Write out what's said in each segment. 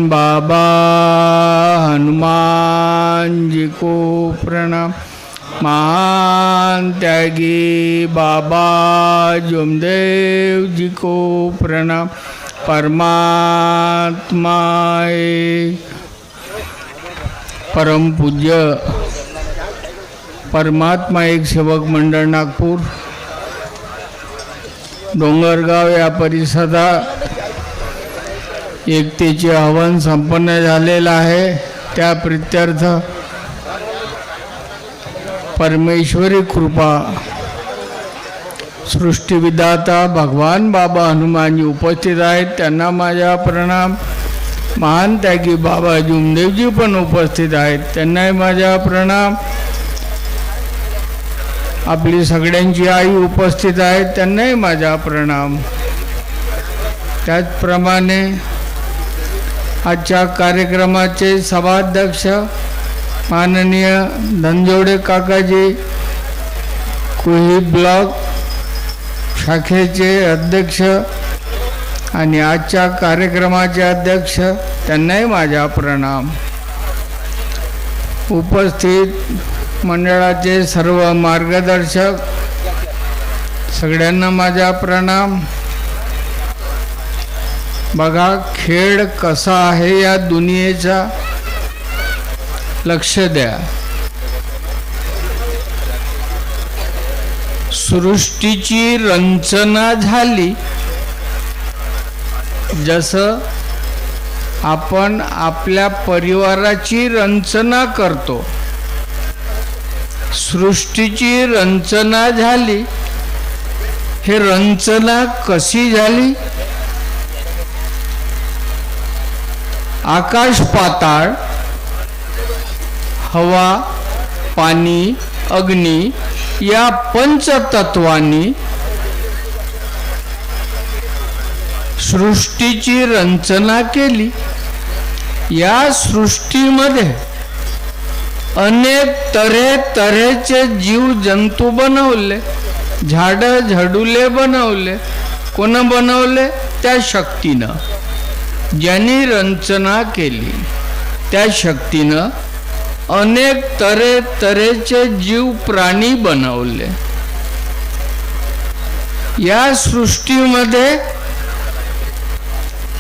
बाबा हनुमान जी को प्रणाम। महान त्यागी बाबा जुमदेव जी को प्रणाम। परमात्मा परम पूज्य परमात्मा एक सेवक मंडळ नागपूर डोंगरगाव या परिसरात एकतेचे आवाहन संपन्न झालेलं आहे। त्या प्रित्यर्थ परमेश्वरी कृपा सृष्टिविधाता भगवान बाबा हनुमानजी उपस्थित आहेत, त्यांना माझा प्रणाम। महान त्यागी बाबा जुमदेवजी पण उपस्थित आहेत, त्यांनाही माझा प्रणाम। आपली सगळ्यांची आई उपस्थित आहे, त्यांनाही माझा प्रणाम। त्याचप्रमाणे आजच्या कार्यक्रमाचे सभाध्यक्ष माननीय धनजोडे काकाजी, कुही ब्लॉक शाखेचे अध्यक्ष आणि आजच्या कार्यक्रमाचे अध्यक्ष, त्यांनाही माझा प्रणाम। उपस्थित मंडळाचे सर्व मार्गदर्शक सगळ्यांना माझा प्रणाम। बघा खेळ कसा आहे या दुनियेचा, लक्ष द्या। सृष्टीची रचना झाली जसं आपण आपल्या परिवाराची रचना करतो, सृष्टीची रचना झाली। हे रचना कशी झाली? आकाश पाताळ, हवा, पाणी, अग्नी या पंचतत्वांनी सृष्टीची रचना केली। या सृष्टीमध्ये अनेक तऱ्हेचे जीव जंतू बनवले, झाडं झडुले बनवले। कोण बनवले? त्या शक्तीनं, ज्यांनी रचना केली त्या शक्तीनं अनेक तऱ्हेचे जीव प्राणी बनवले। या सृष्टीमध्ये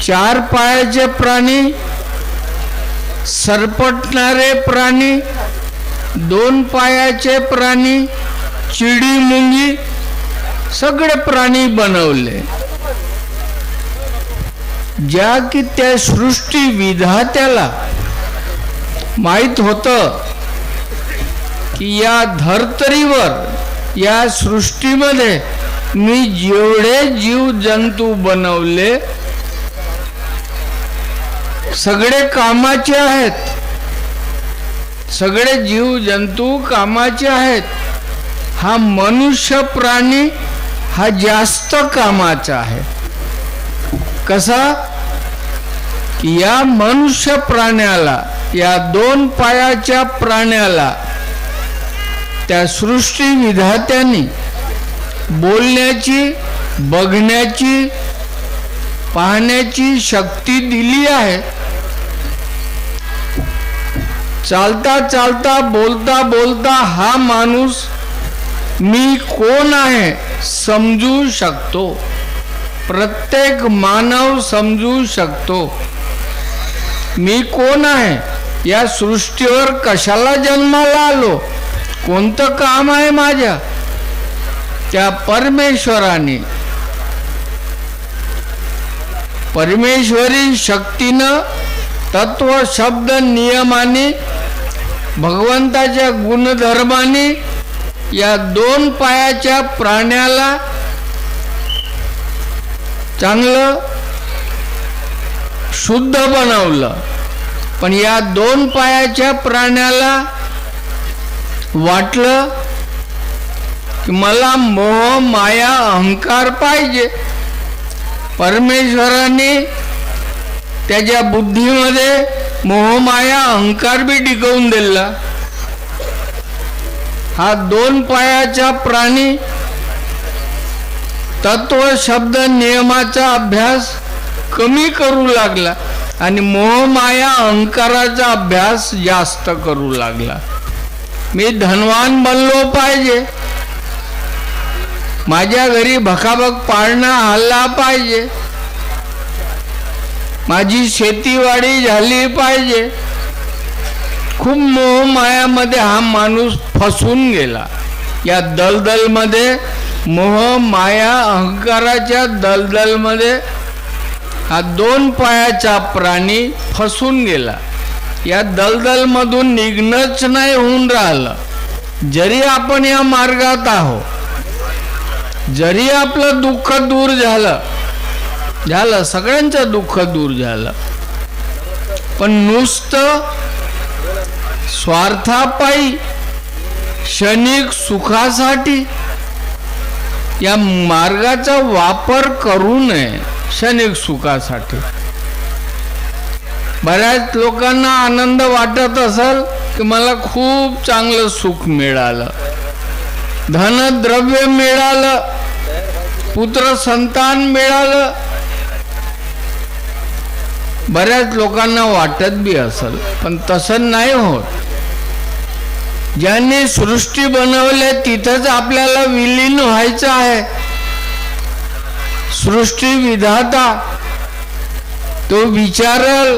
4 पायाचे प्राणी, सरपटणारे प्राणी, 2 पायाचे प्राणी, चिडी मुंगी सगळे प्राणी बनवले। ज्या की त्या सृष्टी विधात्याला माहित होतं की या धरतरीवर, या सृष्टीमध्ये मी जेवढे जीव जंतू बनवले सगळे कामाचे आहेत, सगळे जीव जंतू कामाचे आहेत। हा मनुष्य प्राणी हा जास्त कामाचा आहे। कसा? की या मनुष्य प्राण्याला, या 2 पायाच्या प्राण्याला त्या सृष्टी विधात्याने बोलण्याची, बघण्याची, पाहण्याची शक्ती दिली आहे। चालता चालता, बोलता बोलता हा माणूस मी कोण आहे समजू शकतो। प्रत्येक मानव समजू शकतो मी कोण आहे, या सृष्टीवर कशाला जन्माला आलो, कोणतं काम आहे माझ्या। त्या परमेश्वराने, परमेश्वरी शक्तीनं, तत्व शब्द नियमाने, भगवंताच्या गुणधर्माने या 2 पायाच्या प्राण्याला चांगलं शुद्ध बनवलं। पण या 2 पायाच्या प्राण्याला वाटलं की मला मोह माया अहंकार पाहिजे। परमेश्वराने त्याच्या बुद्धीमध्ये मोह माया अहंकार बी टिकवून दिला। हा 2 पायाचा प्राणी तत्व शब्द नियमाचा अभ्यास कमी करू लागला आणि मोहमाया अहंकाराचा अभ्यास जास्त करू लागला. मी धनवान बनलो पाहिजे, माझ्या घरी भकाभक पाळणा हल्ला पाहिजे, माझी शेतीवाडी झाली पाहिजे. खूप मोहमायामध्ये हा माणूस फसून गेला. या दलदलमध्ये, मोह माया अहंकाराच्या दलदलमध्ये हा 2 पायाचा प्राणी फसून गेला. या दलदलमधून निघणंच नाही होऊन राहिलं. जरी आपण या मार्गात आहोत, जरी आपलं दुःख दूर झालं, सगळ्यांचं दुःख दूर झालं, पण नुसतं स्वार्थापायी क्षणिक सुखासाठी या मार्गाचा वापर करू नये. क्षणिक सुखासाठी बऱ्याच लोकांना आनंद वाटत असेल की मला खूप चांगलं सुख मिळालं, धनद्रव्य मिळालं, पुत्र संतान मिळालं. बऱ्याच लोकांना वाटत बी असेल, पण तसं नाही होत. ज्यांनी सृष्टी बनवले तिथंच आपल्याला विलीन व्हायचं आहे. सृष्टी विधाता तो विचारल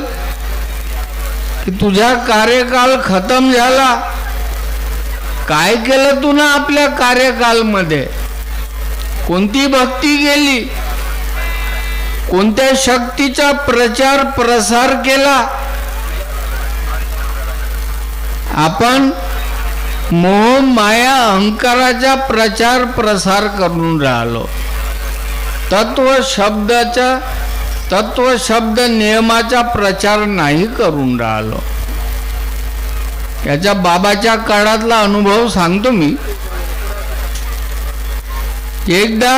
की तुझा कार्यकाल खतम झाला, काय केलं तू ना आपल्या कार्यकालमध्ये, कोणती भक्ती केली, कोणत्या शक्तीचा प्रचार प्रसार केला. आपण मोह माया अहंकाराचा प्रचार प्रसार करून राहिलो. तत्व शब्द नियमाचा प्रचार नाही करून राहिलो. याच्या बाबाच्या काळातला अनुभव सांगतो मी. एकदा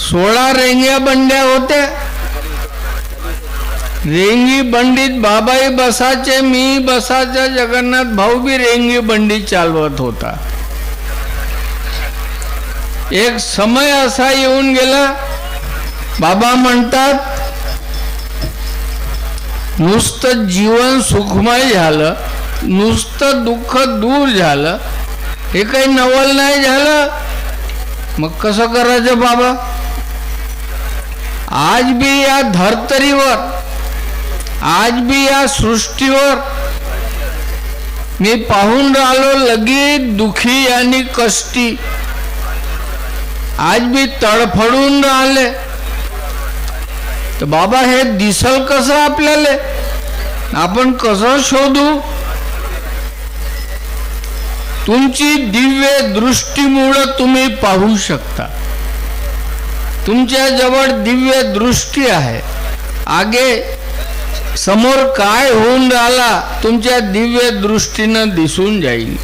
16 रेंग्या बंड्या होत्या. रेंगी बंडीत बाबाई बसाचे, मी बसाच्या, जगन्नाथ भाऊ बी रेंगी बंडी चालवत होता. एक समय असा येऊन गेला, बाबा म्हणतात नुसतं जीवन सुखमय झालं, नुसतं दुःख दूर झालं, हे काही नवल नाही झालं. मग कसं करायचं बाबा? आज भी या धरतरीवर, आज भी या सृष्टीवर मी पाहून राहिलो लगेच दुखी आणि कष्टी आज भी तडफडून राहिले. तर बाबा हे दिसल कसं आपल्याला? आपण कसं शोधू? तुमची दिव्य दृष्टीमुळे तुम्ही पाहू शकता. तुमच्या जवळ दिव्य दृष्टी आहे. आगे समोर काय होऊन राहिला तुमच्या दिव्य दृष्टीनं दिसून जाईल.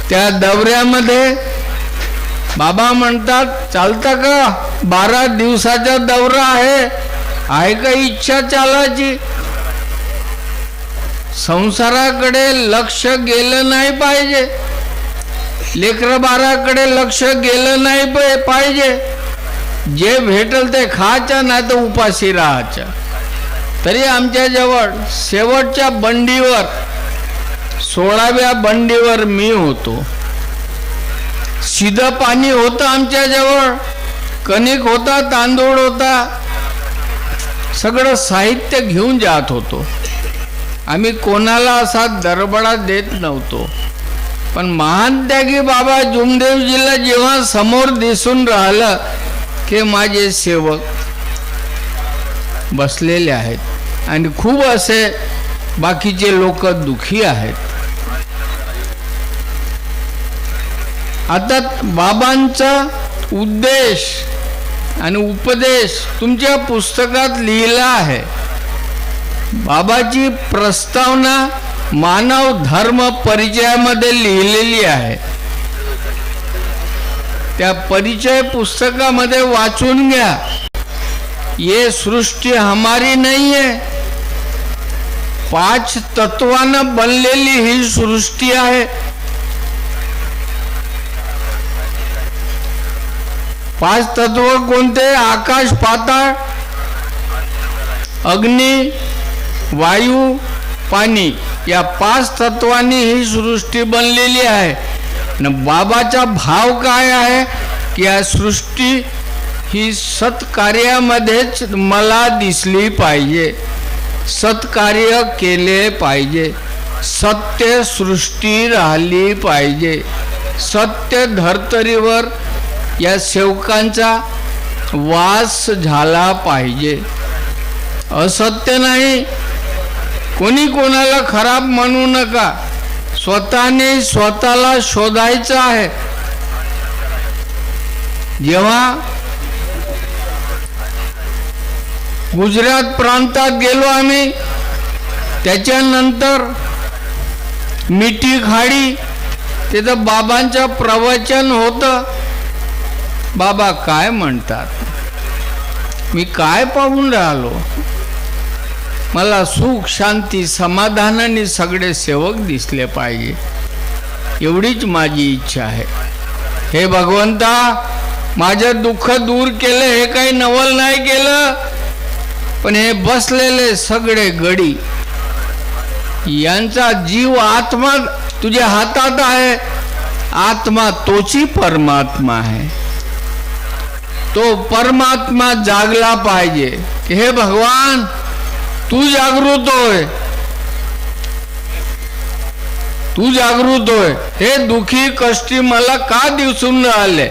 त्या दौऱ्यामध्ये बाबा म्हणतात चालतं का? 12 दिवसाचा दौरा आहे का इच्छा चालायची? संसाराकडे लक्ष गेलं नाही पाहिजे, लेकरं बाराकडे लक्ष गेलं नाही पाहिजे. जे भेटल ते खायचं, नाही तर उपाशी राहायचं. तरी आमच्या जवळ शेवटच्या बंडीवर 16व्या बंडीवर मी होतो. शिद पाणी होतं आमच्या जवळ, कणिक होता, तांदूळ होता, सगळं साहित्य घेऊन जात होतो. आम्ही कोणाला असा दरबडा देत नव्हतो. पण महान त्यागी बाबा जुमदेवजीला जेव्हा समोर दिसून राहिलं की माझे सेवक बसलेले आहेत आणि खूप असे बाकीचे लोक दुखी आहेत. आता बाबांचा उद्देश आणि उपदेश तुमच्या पुस्तकात लिहिला आहे. बाबाची प्रस्तावना मानव धर्म परिचयामध्ये लिहिलेली आहे. त्या परिचय पुस्तकामध्ये वाचून घ्या. ये सृष्टी हमारी नहीं है, 5 तत्वानं बनलेली ही सृष्टी आहे. 5 तत्व कोणते? आकाश, पाताळ, अग्नी, वायू, पाणी, या 5 तत्वांनी ही सृष्टी बनलेली आहे. न बाबाचा भाव काय आहे की या सृष्टी ही सत्कार्यामध्येच मला दिसली पाहिजे, सत्कार्य केले पाहिजे, सत्य सृष्टी राहिली पाहिजे, सत्य धर्तरीवर या सेवकांचा वास झाला पाहिजे. असत्य नाही. कोणी कोणाला खराब म्हणू नका. स्वतःने स्वतःला शोधायचं आहे. जेव्हा गुजरात प्रांतात गेलो आम्ही, त्याच्यानंतर मिठी खाडी, तिथं बाबांचं प्रवचन होतं. बाबा काय म्हणतात, मी काय पाहून राहिलो. मला सुख, शांती, समाधानाने सगळे सेवक दिसले पाहिजे, एवढीच माझी इच्छा आहे. हे भगवंता, माझं दुःख दूर केलं, हे काही नवल नाही केलं, पण हे बसलेले सगळे गडी, यांचा जीव आत्मा तुझ्या हातात आहे. आत्मा तोची परमात्मा आहे. तो परमात्मा जागला पाहिजे. हे भगवान, तू जागृत होय, तू जागृत होय. हे दुखी कष्टी मला का दिसून राहिले?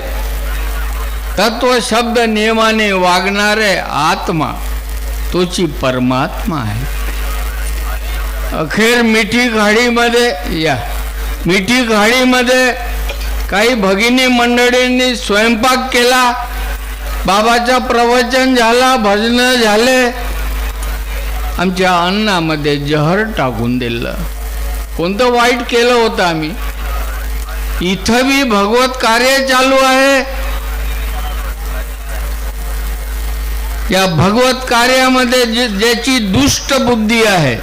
तत्व शब्द नियमाने वागणारे आत्मा तोची परमात्मा आहे. अखेर मिठी खाडीमध्ये, या मिठी खाडीमध्ये काही भगिनी मंडळींनी स्वयंपाक केला, बाबाचा प्रवचन झाला, भजन झाले, आमच्या अन्नामध्ये जहर टाकून दिलं. कोणतं वाईट केलं होतं आम्ही? इथं बी भगवत कार्य चालू आहे. या भगवत कार्यामध्ये ज्याची दुष्ट बुद्धी आहे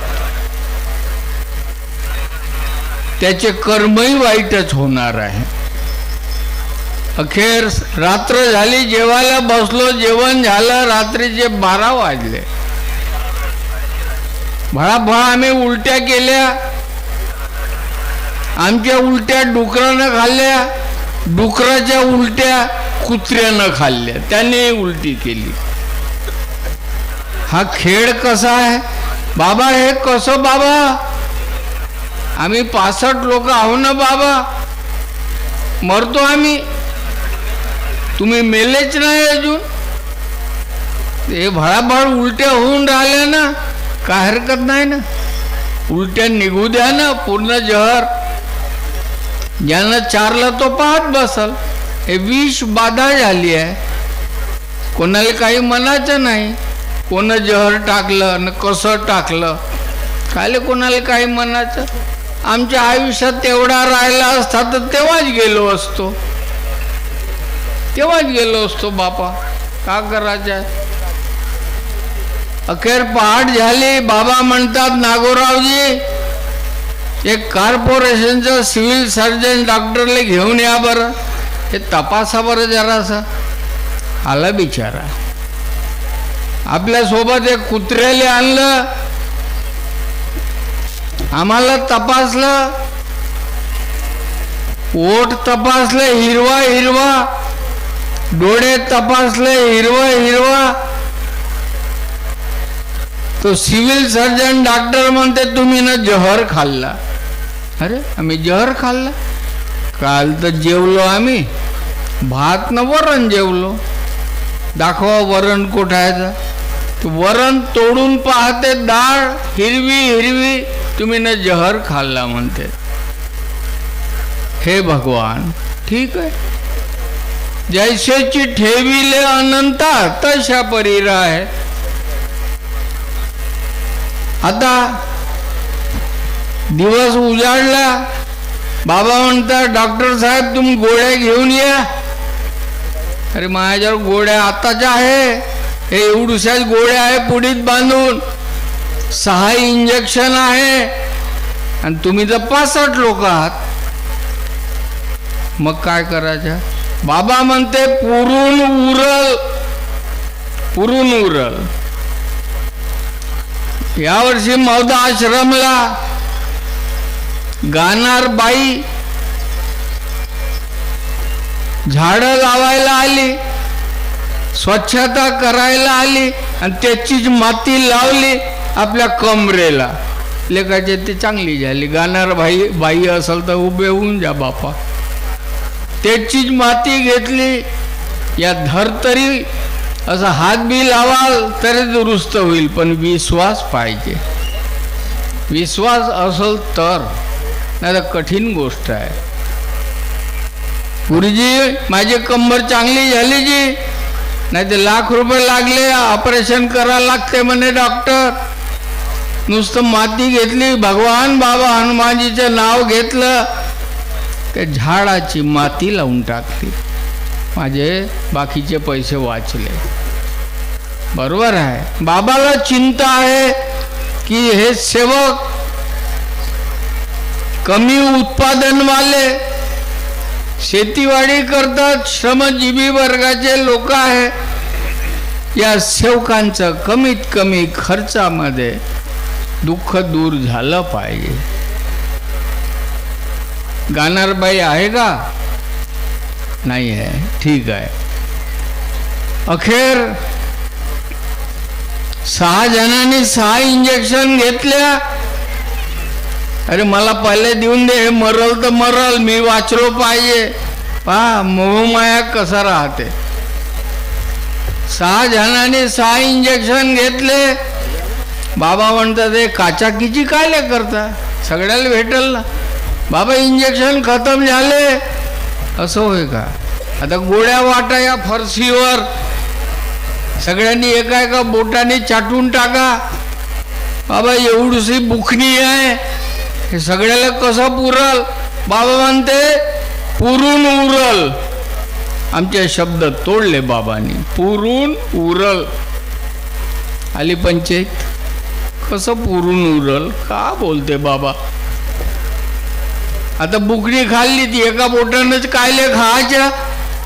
त्याचे कर्मही वाईटच होणार आहे. अखेर रात्र झाली, जेवायला बसलो, जेवण झालं, रात्रीचे 12 वाजले. भळाभळा आम्ही उलट्या केल्या. आमच्या उलट्या डुकरानं खाल्ल्या, डुकराच्या उलट्या कुत्र्यानं खाल्ल्या, त्याने उलटी केली. हा खेळ कसा आहे बाबा? हे कसं बाबा? आम्ही 65 लोक आहो ना बाबा, मरतो आम्ही, तुम्ही मेलेच नाही अजून. हे भळाभळ उलट्या होऊन राहिल्या ना, काय हरकत नाही ना, उलट्या निघू द्या ना. पूर्ण जहर ज्यानं चारलं तो पाहत बसल. हे विष बाधा झाली आहे. कोणाला काही म्हणायचं नाही. कोण जहर टाकलं न कसं टाकलं, कायले कोणाला काही म्हणायचं. आमच्या आयुष्यात तेवढा राहिला असता तर तेव्हाच गेलो असतो, तेव्हाच गेलो असतो बापा. का करायचं? अखेर पहाट झाली. बाबा म्हणतात, नागोरावजी, एक कॉर्पोरेशनचं सिव्हिल सर्जन डॉक्टरला घेऊन या बरं, हे तपासा बरं जरासा. आला बिचारा. आपल्यासोबत एक कुत्र्याला आणलं, आम्हाला तपासलं, ओठ तपासले हिरवा हिरवा, डोळे तपासले हिरवा हिरवा. तो सिव्हिल सर्जन डॉक्टर म्हणते, तुम्ही ना जहर खाल्ला. अरे आम्ही जहर खाल्ला? काल तर जेवलो आम्ही, भात न वरण जेवलो. दाखवा वरण कोठायचं. वरण तोडून पाहते, डाळ हिरवी हिरवी, तुम्ही न जहर खाल्ला म्हणते. हे भगवान, ठीक आहे, जैसेची ठेविले अनंता तशा परी राह. आता दिवस उजाडला. बाबा म्हणतात, डॉक्टर साहेब तुम्ही गोळ्या घेऊन या. अरे माझ्याजवळ गोळ्या आताच्या आहे, हे एवढ्याच गोळ्या आहे पुढीत बांधून, 6 इंजेक्शन आहे, आणि तुम्ही तर 65 लोक आहात. मग काय करायचं? बाबा म्हणते पुरून उरल, पुरून उरल. यावर्षी मौदा आश्रमला गाणार बाई झाडं लावायला आली, स्वच्छता करायला आली आणि त्याचीच माती लावली आपल्या कमरेला. लेखाचे ते चांगली झाली. गाणार बाई असेल तर उभे होऊन जा बापा. त्याचीच माती घेतली. या धरतरी असा हात बी लावाल तरी दुरुस्त होईल, पण विश्वास पाहिजे. विश्वास असेल तर, नाही तर कठीण गोष्ट आहे. गुरुजी माझी कंबर चांगली झाली जी, नाही तर ₹1,00,000 लागले, ऑपरेशन करायला लागते म्हणे डॉक्टर. नुसतं माती घेतली, भगवान बाबा हनुमानजीचे नाव घेतलं, त्या झाडाची माती लावून टाकली. माझे बाकीचे पैसे वाचले. बरोबर आहे. बाबाला चिंता आहे की हे सेवक कमी उत्पादनवाले शेतीवाडी करतात, श्रमजीवी वर्गाचे लोक आहे. या सेवकांचं कमीत कमी खर्चामध्ये दुःख दूर झालं पाहिजे. गाणारबाई आहे का? नाही आहे. ठीक आहे. अखेर 6 जणांनी 6 इंजेक्शन घेतल्या. अरे मला पहिले देऊन दे, हे मरल तर मरल, मी वाचलो पाहिजे. पहा मोहमाया कसा राहते. 6 जणांनी 6 इंजेक्शन घेतले. बाबा म्हणतात हे काचाकीची कायले करता, सगळ्याला भेटल ना. बाबा इंजेक्शन खतम झाले. असं होय का? आता गोळ्या वाटा या फरशीवर, सगळ्यांनी एका एका बोटाने चाटून टाका. बाबा एवढीशी बुखणी आहे, हे सगळ्याला कसं पुरल? बाबा म्हणते पुरून उरल. आमचे शब्द तोडले बाबांनी. पुरून उरल. आली पंचायत. कसं पुरून उरल? का बोलते बाबा? आता बुकणी खाल्ली ती एका बोटानंच कायले खायच्या?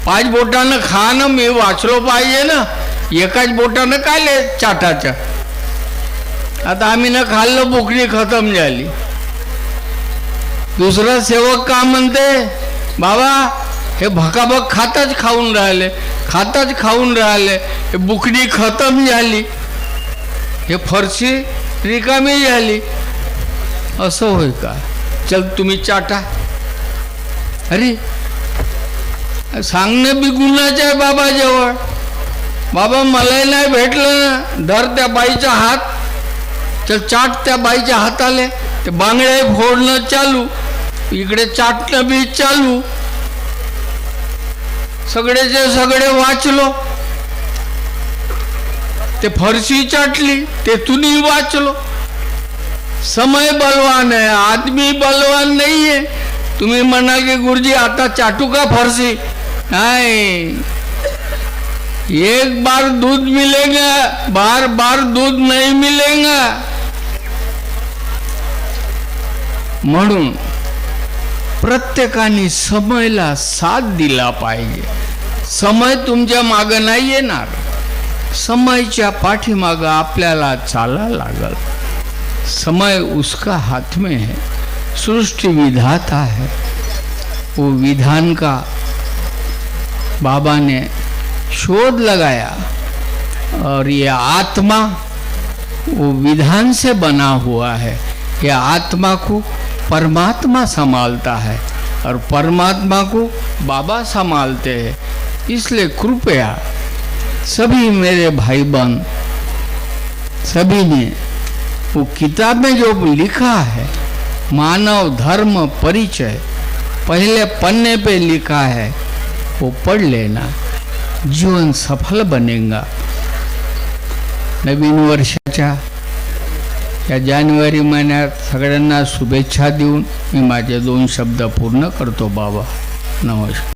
5 बोटानं खा ना, मी वाचलो पाहिजे ना. एकाच बोटानं कायले चाटाच्या? आता आम्ही न खाल्लं, बुकणी खतम झाली. दुसरा सेवक का म्हणते, बाबा हे भकाभक खाताच खाऊन राहिले, खाताच खाऊन राहिले, हे बुकणी खतम झाली, हे फरशी रिकामी झाली. असं होय का? चल तुम्ही चाटा. अरे सांगणं बी गुन्हाचं आहे बाबाजवळ. बाबा मलाही नाही भेटलं ना. धर त्या बाईचा हात, चल चाट त्या बाईच्या हाताले. ते बांगडे फोडणं चालू, इकडे चाटणं बी चालू. सगळेचे सगळे वाचलो. ते फरशी चाटली, तेथूनही वाचलो. समय बलवान आहे, आदमी बलवान नाही आहे. तुम्ही म्हणाल की गुरुजी आता चाटू का फरशी? नहीं, एक बार दूध मिलेगा, बार बार दूध नहीं मिलेगा. म्हणून प्रत्येकाने समयला साथ दिला पाहिजे. समय तुमच्या मागं नाही येणार, समयच्या पाठीमागं आपल्याला चालायला लागल. समय उसका हाथ में है, सृष्टि विधाता है. वो विधान का बाबा ने शोध लगाया और ये आत्मा वो विधान से बना हुआ है. ये आत्मा को परमात्मा संभालता है और परमात्मा को बाबा संभालते हैं. इसलिए कृपया सभी मेरे भाई बहन, सभी ने वो किताब में जो लिखा है मानव धर्म परिचय, पहले पन्ने पे लिखा है, वो पढ़ लेना. जीवन सफल बनेगा. नवीन वर्षाच्या या जानेवारी महिन्यात सगळ्यांना शुभेच्छा देऊन मी माझे 2 शब्द पूर्ण करतो. बाबा नमस्कार.